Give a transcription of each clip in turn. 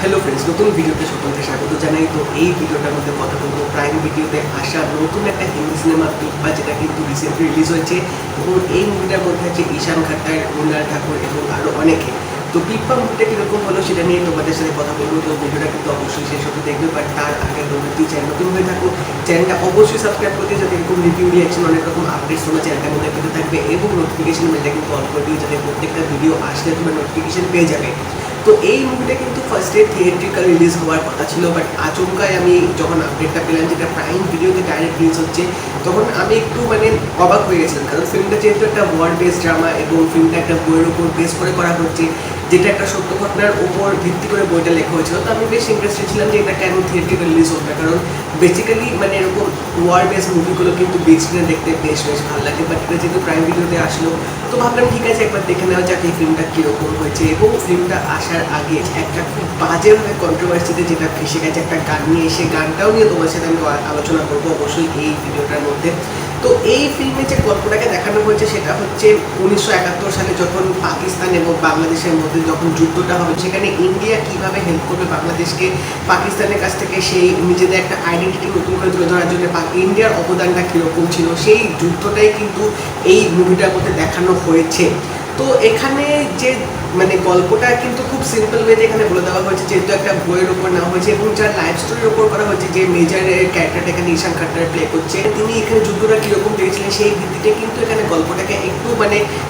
Hello friends, নতুন ভিডিওতে সকলকে স্বাগত জানাই। তো এই ভিডিওটার মধ্যে কথা বলবো প্রাইম ভিডিওতে আসা নতুন একটা হিন্দি সিনেমা পিপ্পা, যেটা কিন্তু রিসেন্টলি রিলিজ হয়েছে। এবং এই মুভিটার মধ্যে আছে ঈশান খাট্টার, মৃণাল ঠাকুর এবং আরও অনেকে। তো পিপ্পা মুভিটা কীরকম হলো সেটা নিয়ে তোমাদের সাথে কথা বলবো। তো ভিডিওটা কিন্তু অবশ্যই শেষ অবধি দেখবে, বাট তার আগে তোমরা যদি চ্যানেল নতুন হয়ে থাকো চ্যানেলটা অবশ্যই সাবস্ক্রাইব করতে, যাতে এরকম রিভিউ রিয়াকশন অনেক রকম আপডেটস তোমরা চ্যানেলটার মধ্যে পেতে থাকবে। এবং নোটিফিকেশন বেলটা কিন্তু অন করে দিও, যাতে প্রত্যেকটা ভিডিও আসলে তোমরা নোটিফিকেশন পেয়ে যাবে। তো এই মুভিটা কিন্তু ফার্স্টে থিয়েট্রিক্যাল রিলিজ হওয়ার কথা ছিল, বাট আচমকায় আমি যখন আপডেটটা পেলাম যেটা প্রাইম ভিডিওতে ডাইরেক্ট রিলিজ হচ্ছে, তখন আমি একটু অবাক হয়ে গেছিলাম। কারণ ফিল্মটা যেহেতু একটা ওয়ার বেসড ড্রামা এবং ফিল্মটা একটা বইয়ের উপর বেস করে করা হচ্ছে, যেটা একটা সত্য ঘটনার উপর ভিত্তি করে বইটা লেখা হয়েছিল। তো আমি বেশ ইন্টারেস্টেড ছিলাম যে এটা কেন থিয়েট্রিক্যাল রিলিজ হবে, কারণ বেসিক্যালি এরকম ওয়ার বেসড মুভিগুলো কিন্তু বিগ স্ক্রিনে দেখতে বেশ ভালো লাগে। বাট এটা যেহেতু প্রাইম ভিডিওতে আসলো, তো ভাবলাম ঠিক আছে একবার দেখে নেওয়া যাক এই ফিল্মটা কীরকম হয়েছে। এবং ফিল্মটা আসার আগে একটা খুব বাজেভাবে কন্ট্রোভার্সিতে যেটা ফেসে গেছে একটা গান নিয়ে, সেই গানটাও নিয়ে তোমার সাথে আমি আলোচনা করবো অবশ্যই এই ভিডিওটার মধ্যে। তো এই ফিল্মে যে গল্পটাকে দেখানো হয়েছে সেটা হচ্ছে 1971 সালে যখন পাকিস্তান এবং বাংলাদেশের মধ্যে যখন যুদ্ধটা হবে, সেখানে ইন্ডিয়া কীভাবে হেল্প করবে বাংলাদেশকে পাকিস্তানের কাছ থেকে সেই নিজেদের একটা আইডেন্টিটি নতুন করে তুলে ধরার জন্য ইন্ডিয়ার অবদানটা কীরকম ছিল, সেই যুদ্ধটাই কিন্তু এই মুভিটার মধ্যে দেখানো হয়েছে। তো এখানে যে গল্পটা কিন্তু খুব সিম্পল ওয়েতে এখানে বলে দেওয়া হয়েছে, যেহেতু একটা বইয়ের ওপর নেওয়া হয়েছে এবং যার লাইফ স্টোরির ওপর করা হয়েছে। যে মেজরের ক্যারেক্টারটা এখানে ঈশান খাট্টার প্লে করছে, তিনি এখানে যুদ্ধটা কীরকম দেখেছিলেন সেই ভিত্তিতে কিন্তু এখানে গল্পটাকে একটু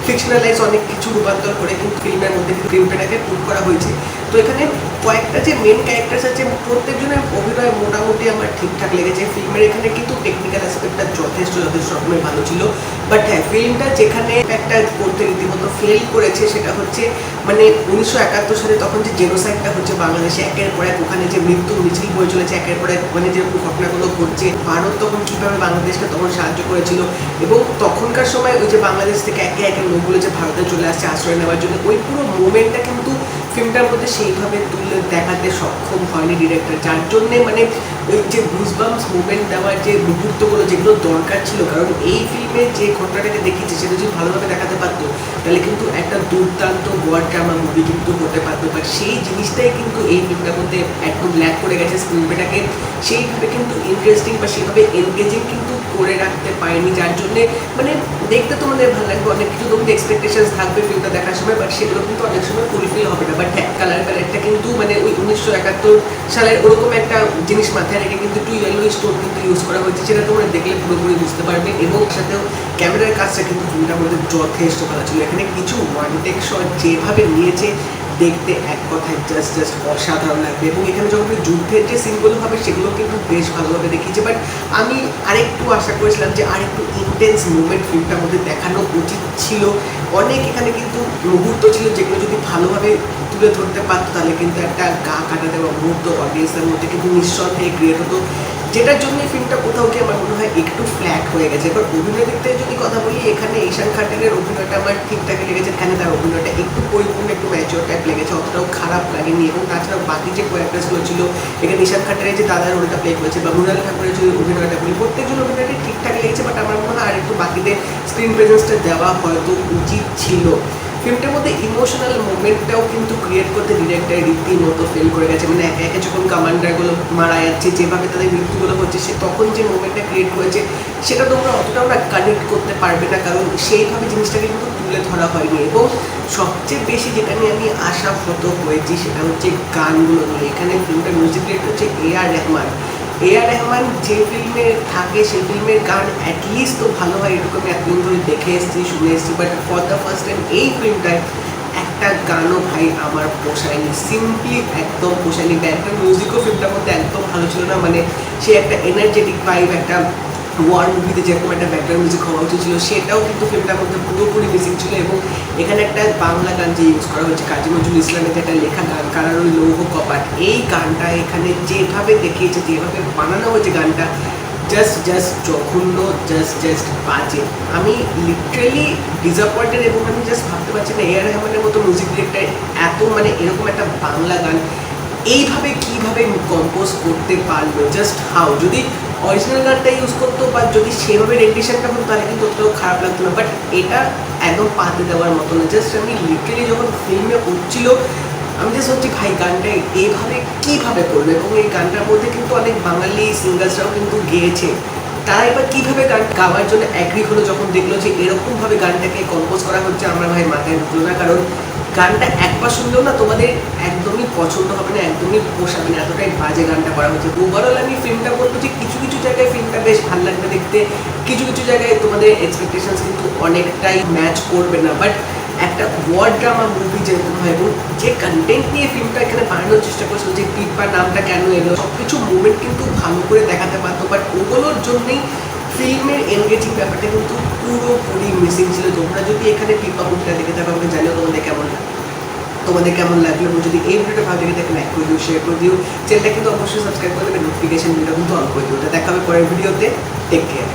ফিকশনালাইজ অনেক কিছু রূপান্তর করে কিন্তু ফিল্মের মধ্যে ফিল্মটাকে পুট করা হয়েছে। তো এখানে কয়েকটা যে মেন ক্যারেক্টার্স আছে, প্রত্যেকজনের অভিনয় মোটামুটি আমার ঠিকঠাক লেগেছে। ফিল্মের এখানে কিন্তু টেকনিক্যাল অ্যাসপেক্টটা যথেষ্ট রকমের ভালো ছিল। বাট হ্যাঁ, ফিল্মটা যেখানে একটা করতে রীতিমতো ফেল করেছে সেটা হচ্ছে 1971 সালে তখন যে জেনোসাইডটা হচ্ছে বাংলাদেশে একের পর এক, ওখানে যে মৃত্যু মিছিল বয়ে চলেছে একের পর এক, যে ঘটনাগুলো ঘটছে, ভারত তখন কীভাবে বাংলাদেশকে তখন সাহায্য করেছিল। এবং তখনকার সময় ওই যে বাংলাদেশ থেকে একে একে লোকগুলো যে ভারতে চলে আসছে আশ্রয় নেওয়ার জন্য, ওই পুরো মুভমেন্টটা কিন্তু ফিল্মটার মধ্যে সেইভাবে তুলে দেখাতে সক্ষম হয়নি ডিরেক্টর, যার জন্যে ওই যে গুজবাম্পস মুভমেন্ট দেওয়ার যে মুহূর্তগুলো যেগুলো দরকার ছিল। কারণ এই ফিল্মে যে ঘটনাটাকে দেখিয়েছে সেটা যদি ভালোভাবে দেখাতে পারতো তাহলে কিন্তু একটা দুর্দান্ত ওয়ার ড্রামা মুভি কিন্তু হতে পারতো। বাট সেই জিনিসটাই কিন্তু এই ফিল্মটার মধ্যে একদম ল্যাক করে গেছে। স্ক্রিনপ্লেটাকে সেইভাবে কিন্তু ইন্টারেস্টিং বা সেইভাবে এনগেজিং কিন্তু করে রাখতে পারেনি, যার জন্যে দেখতে তোমাদের ভালো লাগবে, অনেক কিছু তোমাদের এক্সপেকটেশনস থাকবে ফিল্মটা দেখার সময়, বাট সেগুলো কিন্তু অনেক সময় ফুলফিল হবে না। বাট হ্যাঁ, কালার প্যালেটটা কিন্তু ওই 1971 সালের ওরকম একটা জিনিস মাথায় রেখে কিন্তু একটু ইয়েলো স্টোন কিন্তু ইউজ করা হয়েছে, সেটা তোমরা দেখলে পুরোপুরি বুঝতে পারবে। এবং সাথেও ক্যামেরার কাজটা কিন্তু ফিল্মটার মধ্যে যথেষ্ট ভালো ছিল। এখানে কিছু ওয়ান টেক শট যেভাবে নিয়েছে দেখতে এক কথায় জাস্ট অসাধারণ লাগবে। এবং এখানে যখন যুদ্ধের যে সিনগুলো হবে সেগুলো কিন্তু বেশ ভালোভাবে দেখিয়েছে। বাট আমি আরেকটু আশা করেছিলাম যে আরেকটু ইন্টেন্স মুভমেন্ট ফিল্মটার মধ্যে দেখানো উচিত ছিল। অনেক এখানে কিন্তু মুহূর্ত ছিল যেগুলো যদি ভালোভাবে তুলে ধরতে পারতো তাহলে কিন্তু একটা গা কাটা দেওয়া মুহূর্ত অডিয়েন্সের মধ্যে কিন্তু নিঃসন্দেহে ক্রিয়েট হতো, যেটার জন্য ফিল্মটা কোথাও গিয়ে আমার মনে হয় একটু ফ্ল্যাট হয়ে গেছে। এবার অভিনয় দিক থেকে যদি কথা বলি, এখানে ঈশান খাট্টারের অভিনয়টা আমার ঠিকঠাকই লেগেছে। এখানে তার অভিনয়টা একটু পরিপূর্ণ, একটু ম্যাচিওর টাইপ লেগেছে, অতটাও খারাপ লাগেনি। এবং তাছাড়াও বাকি যে ক্যারেক্টার্সগুলো ছিল, এখানে ঈশান খাট্টারের যে দাদার রোলটা প্লে করেছে বা মৃণাল ঠাকুরের যে অভিনয়টা করি, প্রত্যেকজন অভিনয়টা ঠিকঠাক লেগেছে। বাট আমার মনে হয় আরেকটু বাকিদের স্ক্রিন প্রেজেন্সটা দেওয়া হয়তো উচিত ছিল। ফিল্মটার মধ্যে ইমোশনাল মোমেন্টটাও কিন্তু ক্রিয়েট করতে ডিরেক্টর রীতিমতো ফেল করে গেছে। একে একে যখন কমান্ডারগুলো মারা যাচ্ছে, যেভাবে তাদের মৃত্যুগুলো হচ্ছে, সে তখন যে মোমেন্টটা ক্রিয়েট করেছে সেটা তোমরা অতটাও কানেক্ট করতে পারবে না, কারণ সেইভাবে জিনিসটাকে কিন্তু তুলে ধরা হয়নি। এবং সবচেয়ে বেশি যেটা নিয়ে আমি আশাহত হয়েছি সেটা হচ্ছে গানগুলো নিয়ে। এখানে ফিল্মটার মিউজিক ডিরেক্টর হচ্ছে A.R. রহমান। A.R. রহমান যে ফিল্মে থাকে সেই ফিল্মের গান অ্যাটলিস্ট তো ভালো হয়, এরকম আমি এতদিন ধরে দেখে এসেছি, শুনে এসেছি। But for the first time এই ফিল্মটায় একটা গানও ভাই আমার পোষায়নি, সিম্পলি একদম পোষায়নি। একটা মিউজিকও ফিল্মটার মধ্যে একদম ভালো ছিল না। সে একটা এনার্জেটিক ভাইব, একটা ওয়ার মুভিতে যেরকম একটা ব্যাকগ্রাউন্ড মিউজিক হওয়া উচিত ছিল সেটাও কিন্তু ফিল্মটার মধ্যে পুরোপুরি মিসিং ছিল। এবং এখানে একটা বাংলা গান যে ইউজ করা হয়েছে, কাজী নজরুল ইসলামের যে একটা লেখা গান কারার ওই লৌহ কপাট, এই গানটা এখানে যেভাবে দেখিয়েছে, যেভাবে বানানো হয়েছে গানটা, জাস্ট জঘন্য, জাস্ট বাজে। আমি লিটারেলি ডিসঅ্যাপয়েন্টেড। এবং আমি জাস্ট ভাবতে পারছি না A.R. রহমানের মতো মিউজিক ডিরেক্টর এত এরকম একটা বাংলা গান এইভাবে কীভাবে কম্পোজ করতে পারলো, জাস্ট হাউ। যদি অরিজিনাল গানটা ইউজ করতো বা যদি সেভাবে রেন্ডিশনটা হতো তাহলে কিন্তু অতটাও খারাপ লাগতো না। বাট এটা একদম পাতে দেওয়ার মতো না। জাস্ট আমি লিটারেলি যখন ফিল্মে উঠছিল আমি জাস্ট ভাবছি ভাই গানটা এইভাবে কীভাবে করলো, এবং এই গানটার মধ্যে কিন্তু অনেক বাঙালি সিঙ্গার্সরাও কিন্তু গেয়েছে। তারা এবার কীভাবে গান গাওয়ার জন্য অ্যাগ্রি হলো যখন দেখলো যে এরকমভাবে গানটাকে কম্পোজ করা হচ্ছে, আমার ভাই মাথায় ঢুকলো না। কারণ গানটা একবার শুনলেও না তোমাদের একদমই পছন্দ হবে না, একদমই পোষাবে না, এতটাই বাজে গানটা করা হচ্ছে। ওভারঅল আমি ফিল্মটা বলবো যে কিছু কিছু জায়গায় ফিল্মটা বেশ ভালো লাগবে দেখতে, কিছু কিছু জায়গায় তোমাদের এক্সপেকটেশনস কিন্তু অনেকটাই ম্যাচ করবে না। বাট একটা ওয়ার ড্রামা মুভি যেরকম হয়, এবং যে কন্টেন্ট নিয়ে ফিল্মটা এখানে বানানোর চেষ্টা করছিল, যে পিপা নামটা কেন এলো, সব কিছু মুভমেন্ট কিন্তু ভালো করে দেখাতে পারতো। বাট ওগুলোর জন্যই ফিল্মের এনগেজিং ব্যাপারটা কিন্তু পুরোপুরি মিসিং ছিল। তোমরা যদি এখানে পিপা মুভিটা দেখে থাকো, আমাকে জানিও তোমাদের কেমন লাগলো। এবং যদি এই ভিডিওটা ভালো লেগে থাকে লাইক করে দিও, শেয়ার করে দিও, চ্যানেলটা কিন্তু অবশ্যই সাবস্ক্রাইব করে দেবে, নোটিফিকেশন ভিডিও কিন্তু অন করে দিও। দেখা হবে পরের ভিডিওতে। Take care.